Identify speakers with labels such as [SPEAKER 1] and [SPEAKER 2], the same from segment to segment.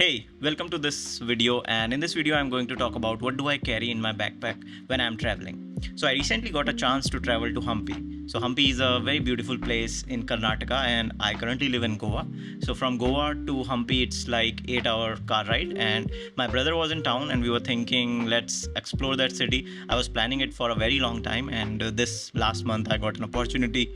[SPEAKER 1] Hey, welcome to this video, and in this video I'm going to talk about what do I carry in my backpack when I'm traveling. So I recently got a chance to travel to Hampi. So Hampi is a very beautiful place in Karnataka and I currently live in Goa. So from Goa to Hampi it's like 8-hour car ride, and my brother was in town and we were thinking let's explore that city. I was planning it for a very long time, and this last month I got an opportunity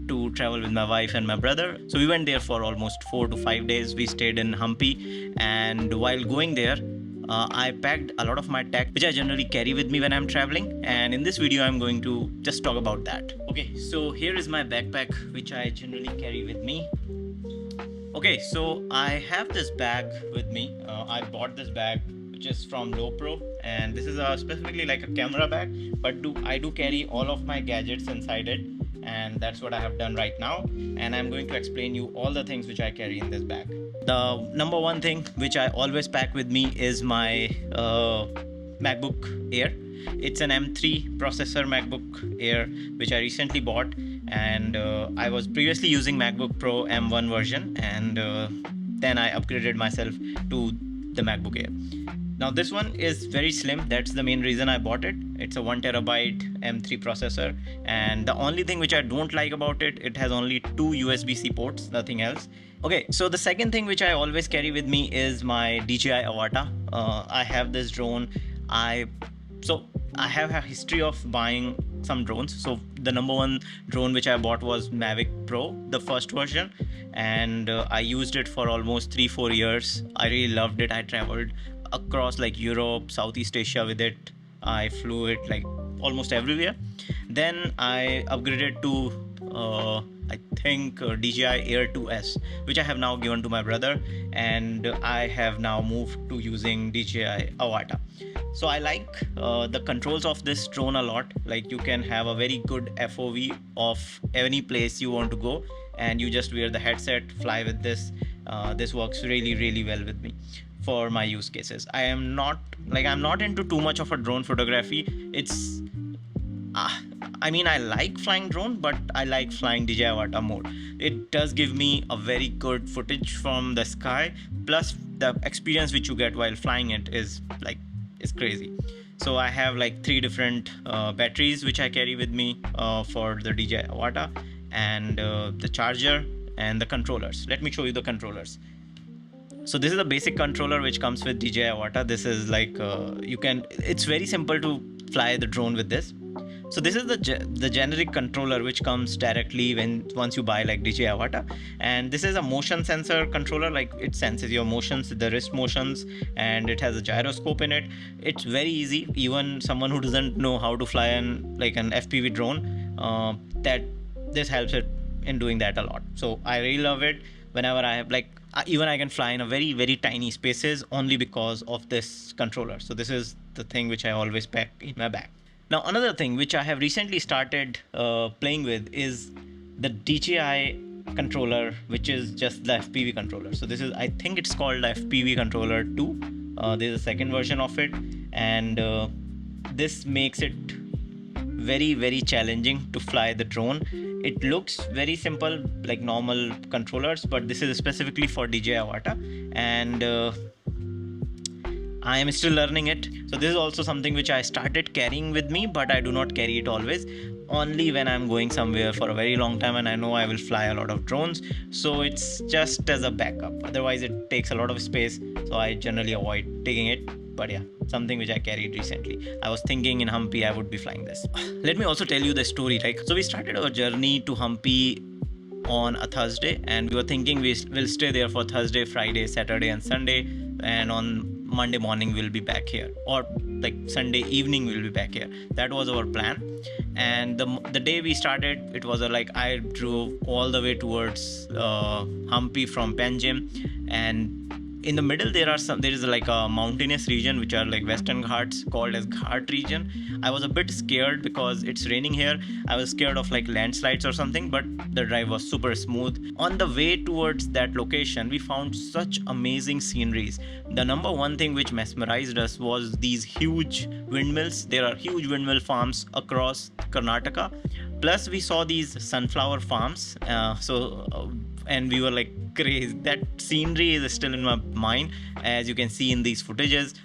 [SPEAKER 1] to travel with my wife and my brother. So we went there for almost 4 to 5 days. We stayed in Hampi, and while going there, I packed a lot of my tech, which I generally carry with me when I'm traveling. And in this video, I'm going to just talk about that. Okay, so here is my backpack, which I generally carry with me. Okay, so I have this bag with me. I bought this bag, which is from Lopro, and this is specifically like a camera bag, but I do carry all of my gadgets inside it, and that's what I have done right now. And I'm going to explain you all the things which I carry in this bag. The number one thing which I always pack with me is my MacBook Air. It's an M3 processor MacBook Air which I recently bought, and I was previously using MacBook Pro M1 version, and then I upgraded myself to the MacBook Air. Now this one is very slim. That's the main reason I bought it. It's a 1TB M3 processor, and the only thing which I don't like about it, it has only two USB-C ports, nothing else. Okay, so the second thing which I always carry with me is my DJI Avata. I have this drone. I have a history of buying some drones. So the number one drone which I bought was Mavic Pro, the first version, and I used it for almost 3-4 years. I really loved it. I traveled across like Europe, Southeast Asia with it. I flew it like almost everywhere. Then I upgraded to I think DJI Air 2S, which I have now given to my brother, and I have now moved to using DJI Avata. So I like the controls of this drone a lot. Like, you can have a very good FOV of any place you want to go, and you just wear the headset, fly with this. This works really well with me for my use cases. I'm not into too much of a drone photography. It's I mean, I like flying drone, but I like flying DJI Avata more. It does give me a very good footage from the sky, plus the experience which you get while flying it is crazy. So I have like 3 different batteries which I carry with me for the DJI Avata, and the charger and the controllers. Let me show you the controllers. So this is the basic controller which comes with DJI Avata. This is like it's very simple to fly the drone with this. So this is the generic controller which comes directly once you buy like DJI Avata, and this is a motion sensor controller. Like, it senses your motions, the wrist motions, and it has a gyroscope in it. It's very easy. Even someone who doesn't know how to fly an FPV drone, that this helps it in doing that a lot. So I really love it. Whenever I have even I can fly in a very tiny spaces only because of this controller. So this is the thing which I always pack in my bag. Now another thing which I have recently started playing with is the DJI controller, which is just the FPV controller. So this is, I think it's called the FPV controller 2. There's a second version of it, and this makes it very challenging to fly the drone. It looks very simple like normal controllers, but this is specifically for DJI Avata, and I am still learning it. So this is also something which I started carrying with me, but I do not carry it always. Only when I'm going somewhere for a very long time and I know I will fly a lot of drones. So it's just as a backup. Otherwise it takes a lot of space, so I generally avoid taking it. But yeah, something which I carried recently. I was thinking in Hampi I would be flying this. Let me also tell you the story. So we started our journey to Hampi on a Thursday, and we were thinking we'll stay there for Thursday, Friday, Saturday and Sunday, and on Monday morning we'll be back here, or like Sunday evening we'll be back here. That was our plan. And the day we started, it was I drove all the way towards Hampi from Panjim, and in the middle there is like a mountainous region which are like Western Ghats, called as Ghat region. I was a bit scared because it's raining here. I was scared of like landslides or something, but the drive was super smooth. On the way towards that location, we found such amazing sceneries. The number one thing which mesmerized us was these huge windmills. There are huge windmill farms across Karnataka. Plus we saw these sunflower farms. And we were like crazy. That scenery is still in my mind, as you can see in these footages.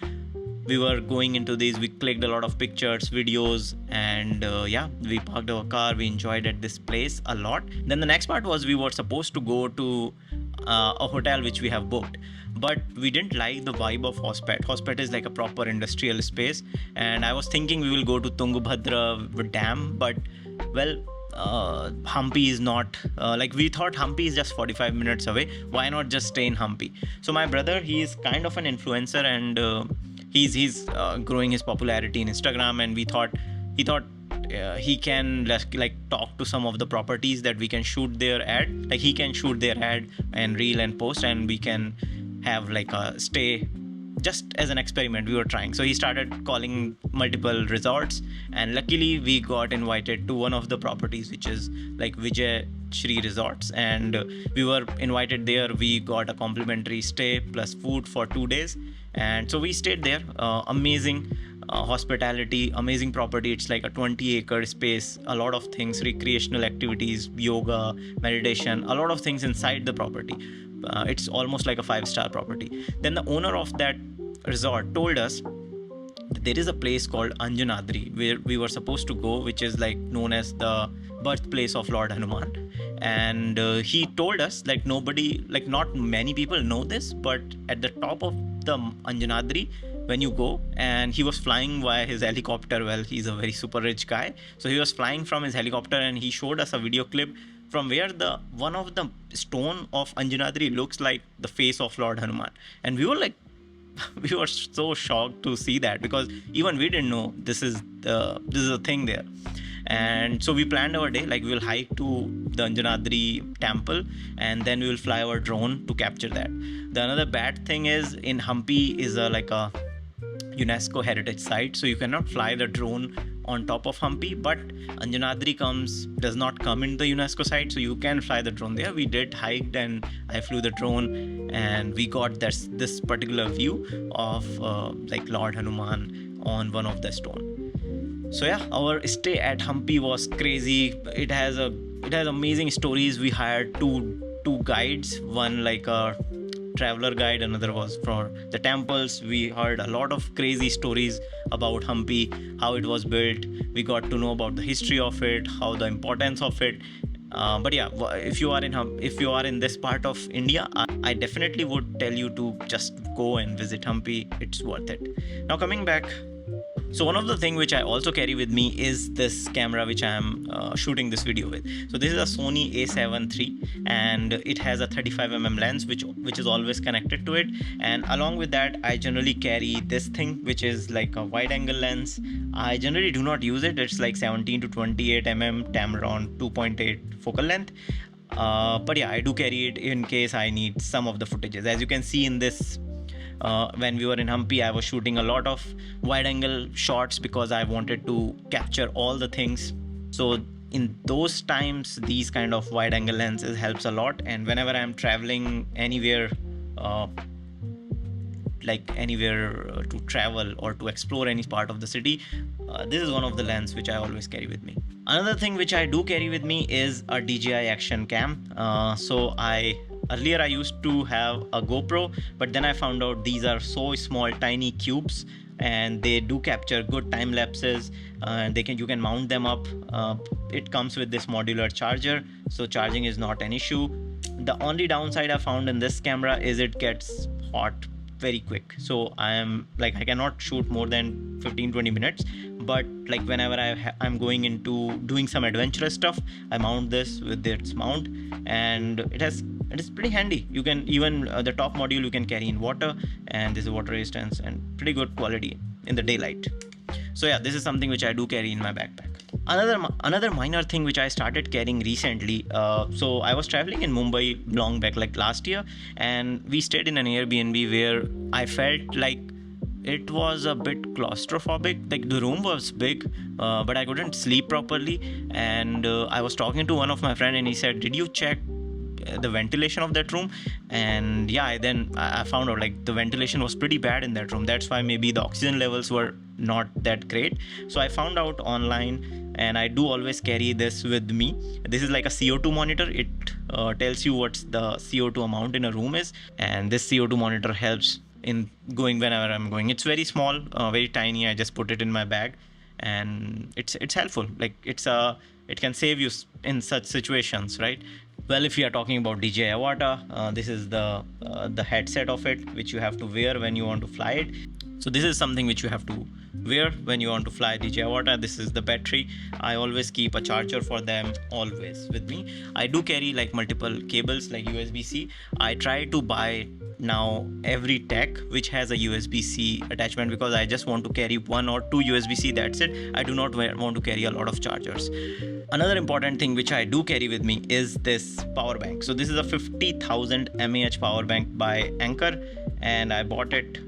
[SPEAKER 1] We were going into these, we clicked a lot of pictures, videos, and yeah, we parked our car, we enjoyed at this place a lot. Then the next part was we were supposed to go to a hotel which we have booked, but we didn't like the vibe of Hospet is like a proper industrial space, and I was thinking we will go to Tungabhadra dam, but well, Hampi is not like we thought. Hampi is just 45 minutes away. Why not just stay in Hampi? So my brother, he is kind of an influencer, and he's growing his popularity in Instagram, and he thought he can like talk to some of the properties that we can shoot their ad. Like he can shoot their ad and reel and post, and we can have like a stay. Just as an experiment, we were trying. So he started calling multiple resorts, and luckily we got invited to one of the properties, which is like Vijay Shri Resorts, and we were invited there. We got a complimentary stay plus food for 2 days, and so we stayed there. Amazing hospitality, amazing property. It's like a 20-acre space, a lot of things, recreational activities, yoga, meditation, a lot of things inside the property. It's almost like a 5-star property. Then the owner of that resort told us that there is a place called Anjanadri where we were supposed to go, which is like known as the birthplace of Lord Hanuman. And he told us, like, nobody, like not many people know this, but at the top of the Anjanadri, when you go, and he was flying via his helicopter. Well, he's a very super rich guy, so he was flying from his helicopter, and he showed us a video clip from where the one of the stone of Anjanadri looks like the face of Lord Hanuman. And we were like, we were so shocked to see that, because even we didn't know this is a thing there. And so we planned our day, like we will hike to the Anjanadri temple, and then we will fly our drone to capture that. The another bad thing is, in Hampi is like a UNESCO heritage site, so you cannot fly the drone on top of Hampi, but Anjanadri does not come in the UNESCO site, so you can fly the drone there. We did hiked, and I flew the drone, and we got this particular view of like Lord Hanuman on one of the stone. So yeah, our stay at Hampi was crazy. It has amazing stories. We hired two guides, one like a traveler guide, another was for the temples. We heard a lot of crazy stories about Hampi, how it was built. We got to know about the history of it, how the importance of it. But yeah, if you are in this part of India, I definitely would tell you to just go and visit Hampi. It's worth it. Now coming back. So one of the things which I also carry with me is this camera which I am shooting this video with. So this is a Sony a7 III, and it has a 35mm lens which is always connected to it. And along with that, I generally carry this thing which is like a wide angle lens. I generally do not use it. It's like 17 to 28mm Tamron 2.8 focal length. But yeah, I do carry it in case I need some of the footages. As you can see in this, when we were in Hampi, I was shooting a lot of wide angle shots because I wanted to capture all the things. So in those times, these kind of wide angle lenses helps a lot. And whenever I'm traveling anywhere, to travel or to explore any part of the city, this is one of the lenses which I always carry with me. Another thing which I do carry with me is a DJI action cam. Earlier I used to have a GoPro, but then I found out these are so small, tiny cubes, and they do capture good time lapses. You can mount them up. It comes with this modular charger, so charging is not an issue. The only downside I found in this camera is it gets hot very quick. So I cannot shoot more than 15-20 minutes. But like whenever I'm going into doing some adventurous stuff, I mount this with its mount, and it is pretty handy. You can even the top module you can carry in water, and this is water resistance and pretty good quality in the daylight. So yeah, this is something which I do carry in my backpack. Another minor thing which I started carrying recently. So I was traveling in Mumbai long back, like last year, and we stayed in an Airbnb where I felt like it was a bit claustrophobic. Like the room was big, but I couldn't sleep properly. And I was talking to one of my friends, and he said, "Did you check the ventilation of that room?" And yeah, then I found out like the ventilation was pretty bad in that room. That's why maybe the oxygen levels were not that great. So I found out online and I do always carry this with me. This is like a CO2 monitor. It tells you what's the CO2 amount in a room is, and this CO2 monitor helps in going whenever I'm going. It's very small, very tiny. I just put it in my bag, and it's helpful. Like it can save you in such situations, right? Well, if you are talking about DJI Avata, this is the headset of it, which you have to wear when you want to fly it. So this is something which you have to wear when you want to fly DJI Avata. This is the battery. I always keep a charger for them always with me. I do carry like multiple cables like USB-C. I try to buy now every tech which has a USB-C attachment, because I just want to carry 1 or 2 USB-C, that's it. I do not want to carry a lot of chargers. Another important thing which I do carry with me is this power bank. So this is a 50,000 mAh power bank by Anker, and I bought it.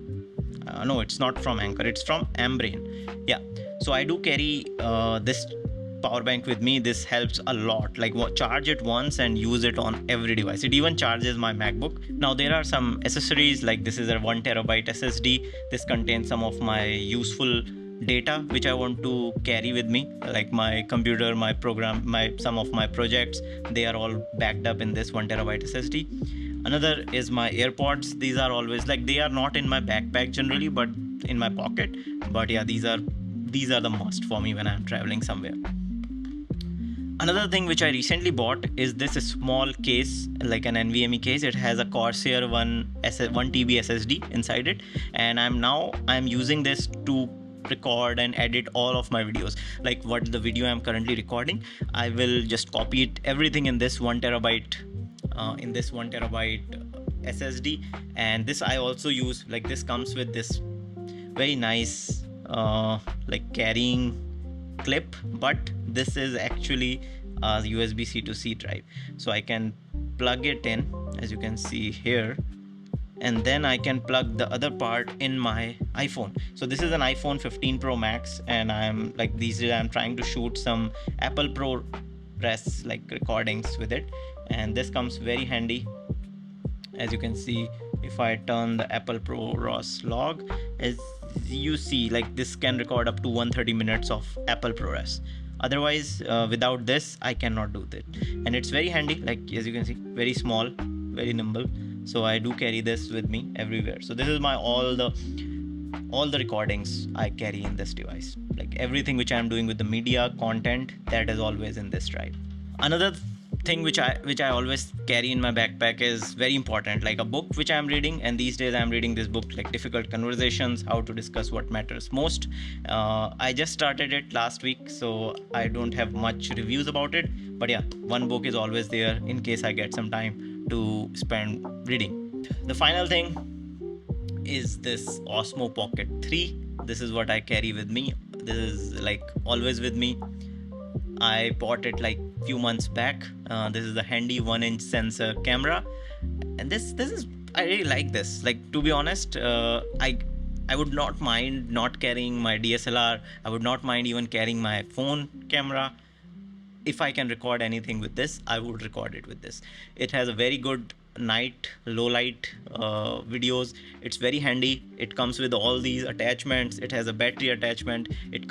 [SPEAKER 1] No, it's not from Anker, it's from Ambrain. Yeah, so I do carry this power bank with me. This helps a lot, like charge it once and use it on every device. It even charges my MacBook. Now there are some accessories, like this is a 1 terabyte SSD. This contains some of my useful data which I want to carry with me, like my computer, my program, some of my projects. They are all backed up in this 1 terabyte SSD. Another is my AirPods. These are always, like, they are not in my backpack generally, but in my pocket. But yeah, these are the must for me when I'm traveling somewhere. Another thing which I recently bought is this small case, like an NVMe case. It has a Corsair 1 TB SSD inside it, and I'm using this to record and edit all of my videos. Like what the video I'm currently recording, I will just copy it, everything in this 1 terabyte SSD. And this I also use, like this comes with this very nice like carrying clip, but this is actually a USB-C to C drive, so I can plug it in, as you can see here, and then I can plug the other part in my iPhone. So this is an iPhone 15 Pro Max, and I'm like, these days I'm trying to shoot some Apple ProRes like recordings with it, and this comes very handy. As you can see, if I turn the Apple ProRes log, as you see, like this can record up to 130 minutes of Apple ProRes. Otherwise, without this I cannot do that. And it's very handy, like as you can see, very small, very nimble. So I do carry this with me everywhere. So this is my all the recordings I carry in this device. Like everything which I'm doing with the media content, that is always in this drive. Another thing which I always carry in my backpack is very important, like a book which I'm reading. And these days I'm reading this book, like Difficult Conversations, How to Discuss What Matters Most. I just started it last week, so I don't have much reviews about it, but yeah, one book is always there in case I get some time to spend reading. The final thing is this Osmo Pocket 3. This is what I carry with me. This is like always with me. I bought it like few months back. This is a handy 1-inch sensor camera, and this is, I really like this. Like, to be honest, I would not mind not carrying my DSLR. I would not mind even carrying my phone camera. If I can record anything with this, I would record it with this. It has a very good night, low light videos. It's very handy. It comes with all these attachments. It has a battery attachment. It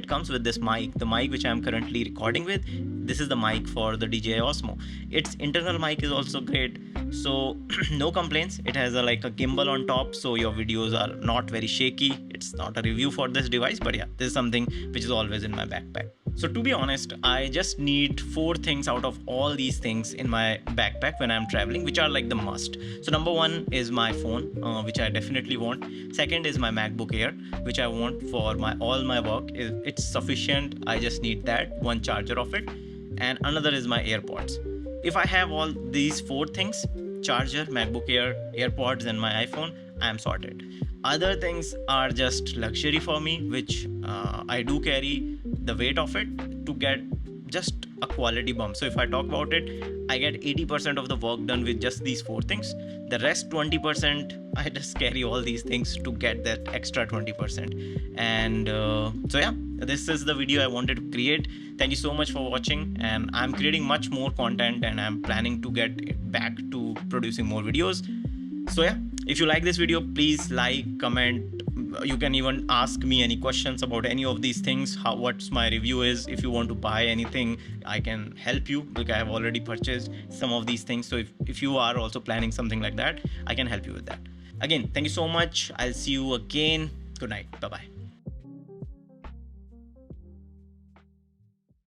[SPEAKER 1] comes with this mic, the mic which I'm currently recording with. This is the mic for the DJI Osmo. Its internal mic is also great, so no complaints. It has like a gimbal on top, so your videos are not very shaky. It's not a review for this device, but yeah, this is something which is always in my backpack. So to be honest, I just need 4 things out of all these things in my backpack when I'm traveling, which are like the must. So number 1 is my phone, which I definitely want. Second is my MacBook Air, which I want for all my work. It's sufficient. I just need that one charger of it. And another is my AirPods. If I have all these 4 things, charger, MacBook Air, AirPods, and my iPhone, I am sorted. Other things are just luxury for me, which I do carry the weight of it to get just a quality bump. So if I talk about it, I get 80% of the work done with just these 4 things. The rest 20%, I just carry all these things to get that extra 20%. And so yeah, this is the video I wanted to create. Thank you so much for watching, and I'm creating much more content, and I'm planning to get back to producing more videos. So yeah, if you like this video, please like, comment, You can even ask me any questions about any of these things, how what's my review is. If you want to buy anything, I can help you, because I have already purchased some of these things. So if you are also planning something like that, I can help you with that. Again, thank you so much. I'll see you again. Good night. Bye bye.